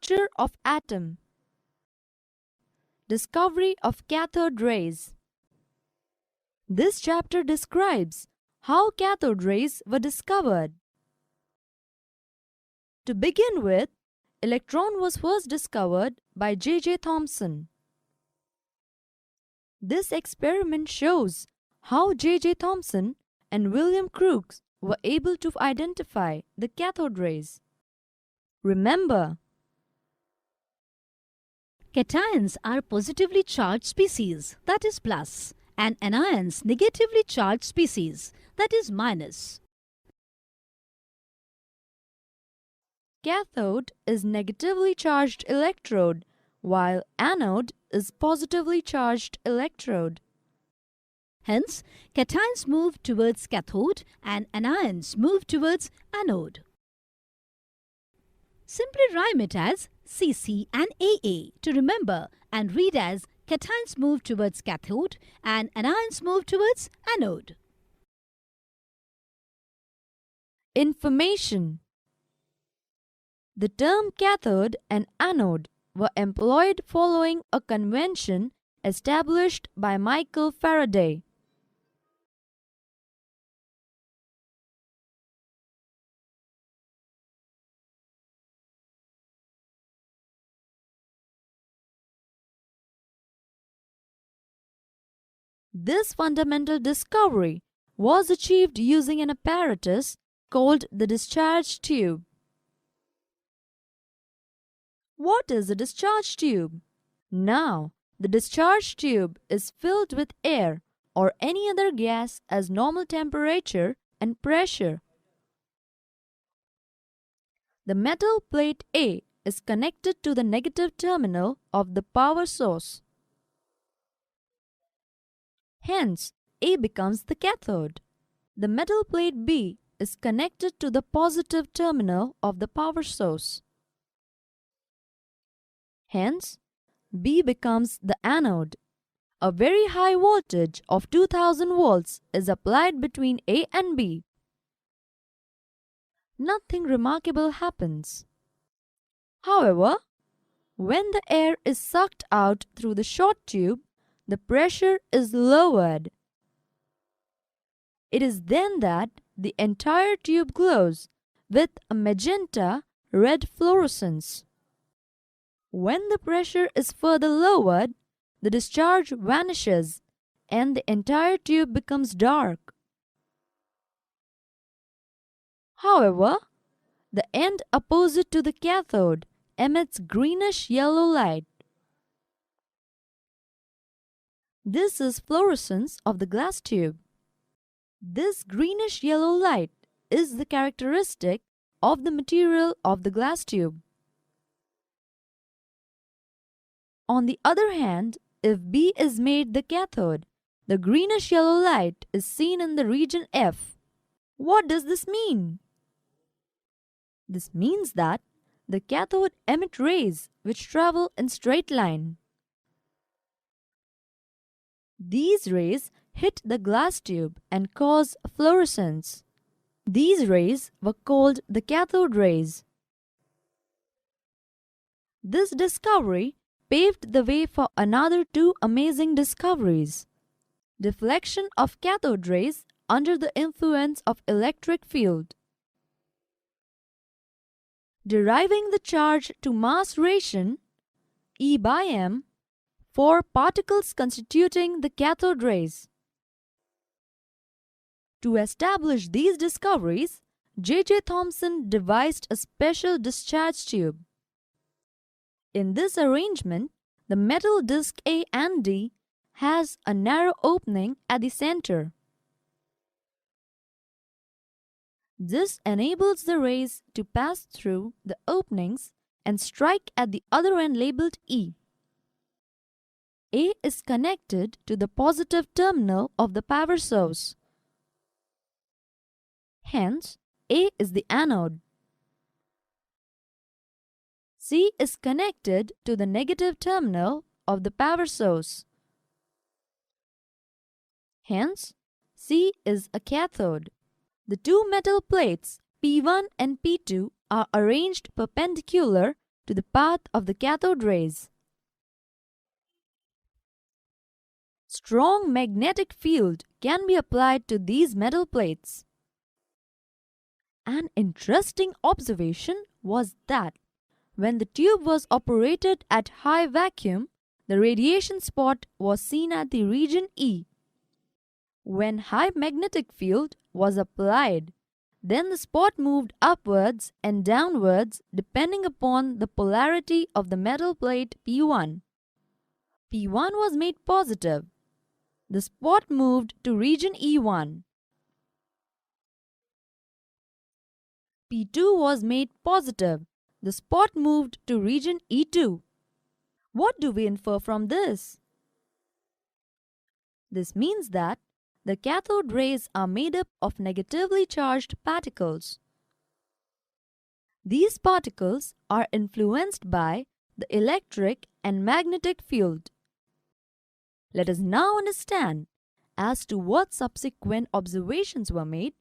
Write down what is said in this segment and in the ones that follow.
Structure of atom. Discovery of cathode rays. This chapter describes how cathode rays were discovered. To begin with, electron was first discovered by J.J. Thomson. This experiment shows how J.J. Thomson and William Crookes were able to identify the cathode rays. Remember, cations are positively charged species, that is plus, and anions negatively charged species, that is minus. Cathode is negatively charged electrode, while anode is positively charged electrode. Hence, cations move towards cathode and anions move towards anode. Simply rhyme it as Cc and Aa to remember and read as cations move towards cathode and anions move towards anode. Information. The term cathode and anode were employed following a convention established by Michael Faraday. This fundamental discovery was achieved using an apparatus called the discharge tube. What is a discharge tube? Now, the discharge tube is filled with air or any other gas as normal temperature and pressure. The metal plate A is connected to the negative terminal of the power source. Hence, A becomes the cathode. The metal plate B is connected to the positive terminal of the power source. Hence, B becomes the anode. A very high voltage of 2000 volts is applied between A and B. Nothing remarkable happens. However, when the air is sucked out through the short tube, the pressure is lowered. It is then that the entire tube glows with a magenta red fluorescence. When the pressure is further lowered, the discharge vanishes and the entire tube becomes dark. However, the end opposite to the cathode emits greenish-yellow light. This is fluorescence of the glass tube. This greenish-yellow light is the characteristic of the material of the glass tube. On the other hand, if B is made the cathode, the greenish-yellow light is seen in the region F. What does this mean? This means that the cathode emits rays which travel in straight line. These rays hit the glass tube and cause fluorescence. These rays were called the cathode rays. This discovery paved the way for another two amazing discoveries: deflection of cathode rays under the influence of electric field. Deriving the charge to mass ration, E by m, for particles constituting the cathode rays. To establish these discoveries, J.J. Thomson devised a special discharge tube. In this arrangement, the metal disc A and D has a narrow opening at the center. This enables the rays to pass through the openings and strike at the other end labeled E. A is connected to the positive terminal of the power source. Hence, A is the anode. C is connected to the negative terminal of the power source. Hence, C is a cathode. The two metal plates P1 and P2 are arranged perpendicular to the path of the cathode rays. Strong magnetic field can be applied to these metal plates. An interesting observation was that when the tube was operated at high vacuum, the radiation spot was seen at the region E. When high magnetic field was applied, then the spot moved upwards and downwards depending upon the polarity of the metal plate P1. P1 was made positive. The spot moved to region E1. P2 was made positive. The spot moved to region E2. What do we infer from this? This means that the cathode rays are made up of negatively charged particles. These particles are influenced by the electric and magnetic field. Let us now understand as to what subsequent observations were made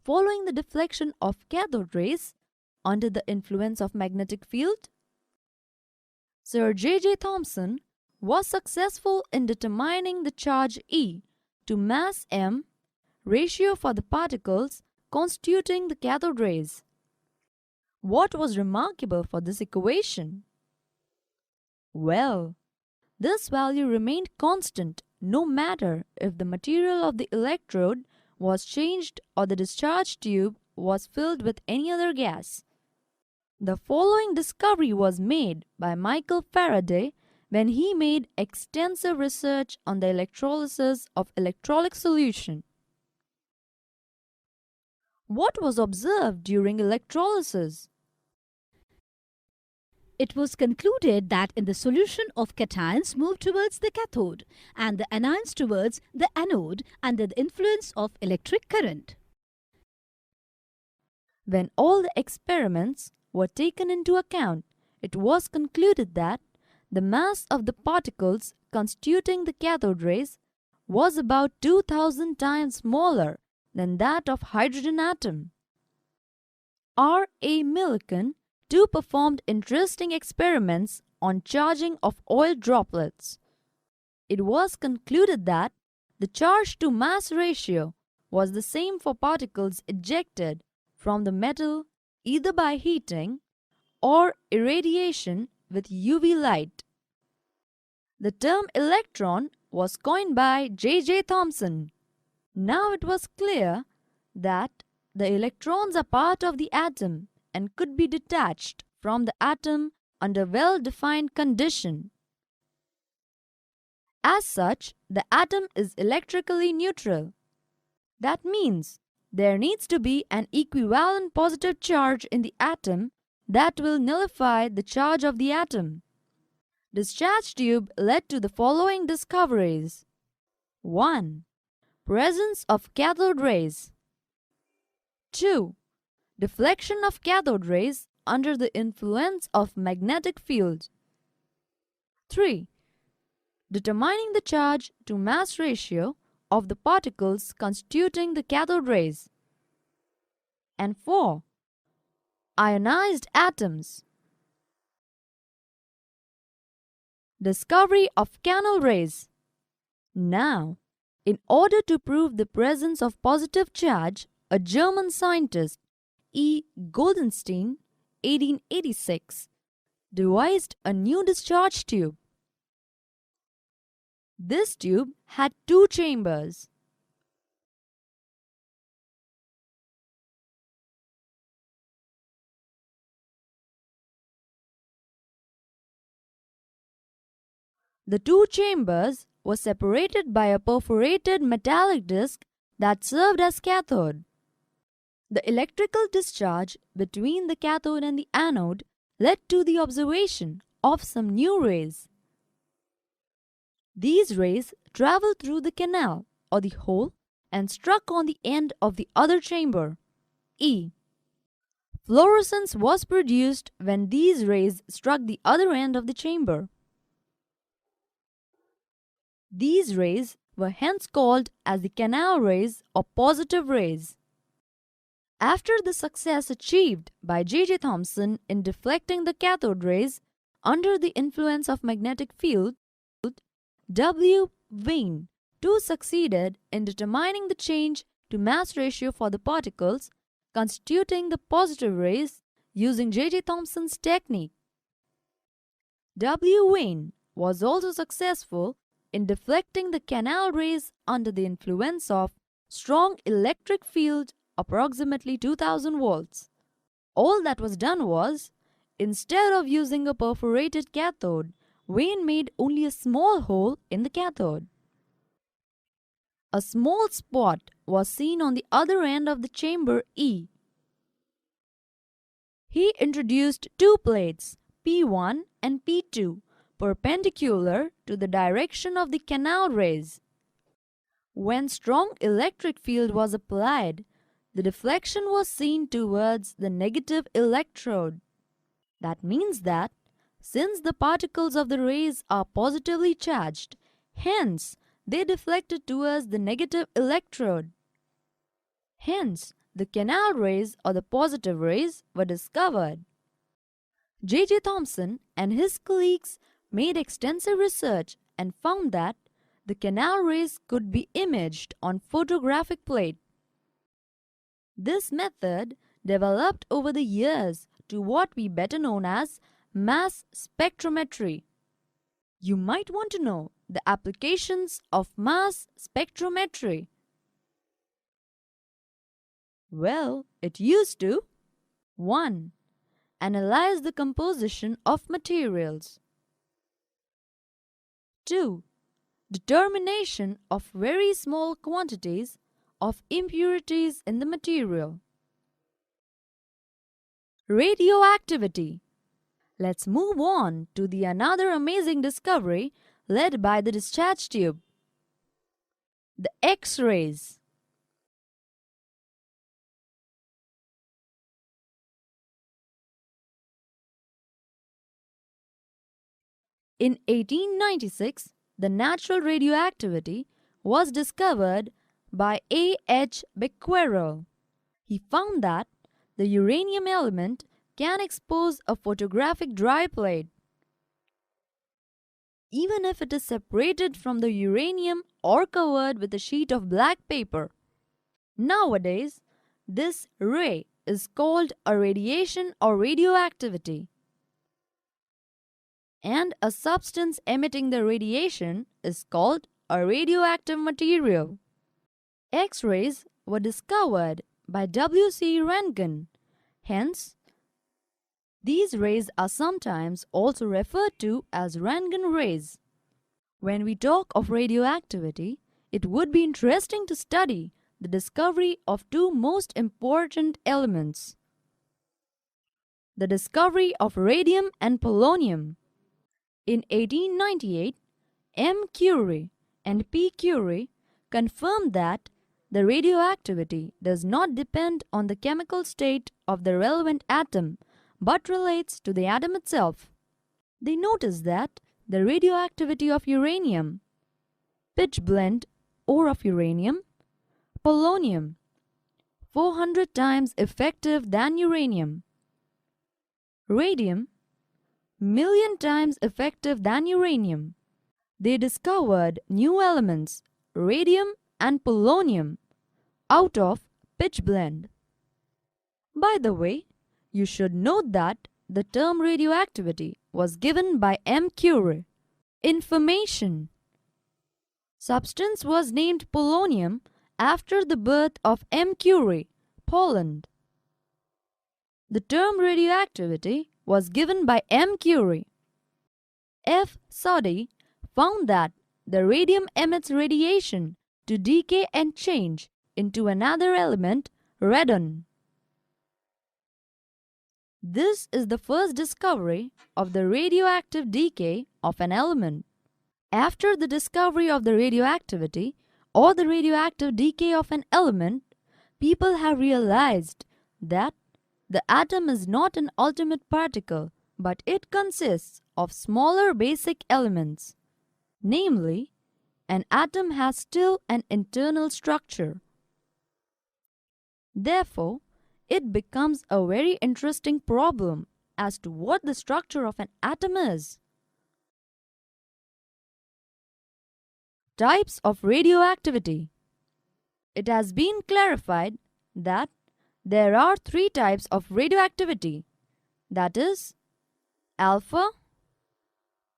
following the deflection of cathode rays under the influence of magnetic field. Sir J.J. Thomson was successful in determining the charge E to mass m ratio for the particles constituting the cathode rays. What was remarkable for this equation? Well, this value remained constant no matter if the material of the electrode was changed or the discharge tube was filled with any other gas. The following discovery was made by Michael Faraday when he made extensive research on the electrolysis of electrolytic solution. What was observed during electrolysis? It was concluded that in the solution of cations move towards the cathode and the anions towards the anode under the influence of electric current. When all the experiments were taken into account, it was concluded that the mass of the particles constituting the cathode rays was about 2000 times smaller than that of hydrogen atom. R. A. Millikan too performed interesting experiments on charging of oil droplets. It was concluded that the charge to mass ratio was the same for particles ejected from the metal either by heating or irradiation with UV light. The term electron was coined by J.J. Thomson. Now it was clear that the electrons are part of the atom and could be detached from the atom under well-defined condition. As such, the atom is electrically neutral. That means there needs to be an equivalent positive charge in the atom that will nullify the charge of the atom. Discharge tube led to the following discoveries. 1. Presence of cathode rays. 2. Deflection of cathode rays under the influence of magnetic field. 3. Determining the charge to mass ratio of the particles constituting the cathode rays. And 4. Ionized atoms. Discovery of canal rays. Now, in order to prove the presence of positive charge, a German scientist, E. Goldenstein, 1886, devised a new discharge tube. This tube had two chambers. The two chambers were separated by a perforated metallic disc that served as cathode. The electrical discharge between the cathode and the anode led to the observation of some new rays. These rays traveled through the canal or the hole and struck on the end of the other chamber, E. Fluorescence was produced when these rays struck the other end of the chamber. These rays were hence called as the canal rays or positive rays. After the success achieved by J.J. Thomson in deflecting the cathode rays under the influence of magnetic field, W. Wien too succeeded in determining the change to mass ratio for the particles constituting the positive rays using J.J. Thomson's technique. W. Wien was also successful in deflecting the canal rays under the influence of strong electric field approximately 2000 volts. All that was done was, instead of using a perforated cathode, Wien made only a small hole in the cathode. A small spot was seen on the other end of the chamber E. He introduced two plates, P1 and P2, perpendicular to the direction of the canal rays. When strong electric field was applied, the deflection was seen towards the negative electrode. That means that, since the particles of the rays are positively charged, hence they deflected towards the negative electrode. Hence, the canal rays or the positive rays were discovered. J.J. Thomson and his colleagues made extensive research and found that the canal rays could be imaged on photographic plate. This method developed over the years to what we better known as mass spectrometry. You might want to know the applications of mass spectrometry. Well, it used to 1. Analyze the composition of materials. 2. Determination of very small quantities of impurities in the material. Radioactivity. Let's move on to the another amazing discovery led by the discharge tube. The X-rays. In 1896, the natural radioactivity was discovered by A. H. Becquerel. He found that the uranium element can expose a photographic dry plate. Even if it is separated from the uranium or covered with a sheet of black paper. Nowadays, this ray is called a radiation or radioactivity. And a substance emitting the radiation is called a radioactive material. X-rays were discovered by W.C. Röntgen. Hence, these rays are sometimes also referred to as Röntgen rays. When we talk of radioactivity, it would be interesting to study the discovery of two most important elements. The discovery of radium and polonium. In 1898, M. Curie and P. Curie confirmed that the radioactivity does not depend on the chemical state of the relevant atom but relates to the atom itself. They noticed that the radioactivity of uranium, pitchblende ore of uranium, polonium, 400 times effective than uranium, radium, million times effective than uranium. They discovered new elements, radium and polonium, out of pitchblende. By the way, you should note that the term radioactivity was given by M. Curie. Information. Substance was named polonium after the birth of M. Curie, Poland. The term radioactivity was given by M. Curie. F. Soddy found that the radium emits radiation to decay and change into another element, radon. This is the first discovery of the radioactive decay of an element. After the discovery of the radioactivity or the radioactive decay of an element, people have realized that the atom is not an ultimate particle, but it consists of smaller basic elements. Namely, an atom has still an internal structure. Therefore, it becomes a very interesting problem as to what the structure of an atom is. Types of radioactivity. It has been clarified that there are three types of radioactivity, that is, alpha,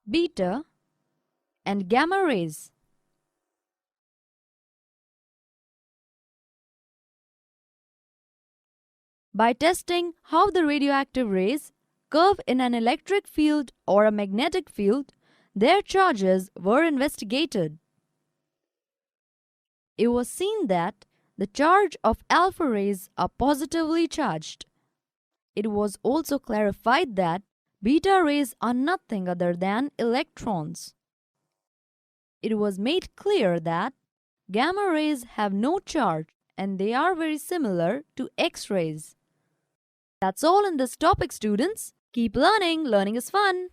beta, and gamma rays. By testing how the radioactive rays curve in an electric field or a magnetic field, their charges were investigated. It was seen that the charge of alpha rays are positively charged. It was also clarified that beta rays are nothing other than electrons. It was made clear that gamma rays have no charge and they are very similar to X-rays. That's all in this topic, students. Keep learning. Learning is fun.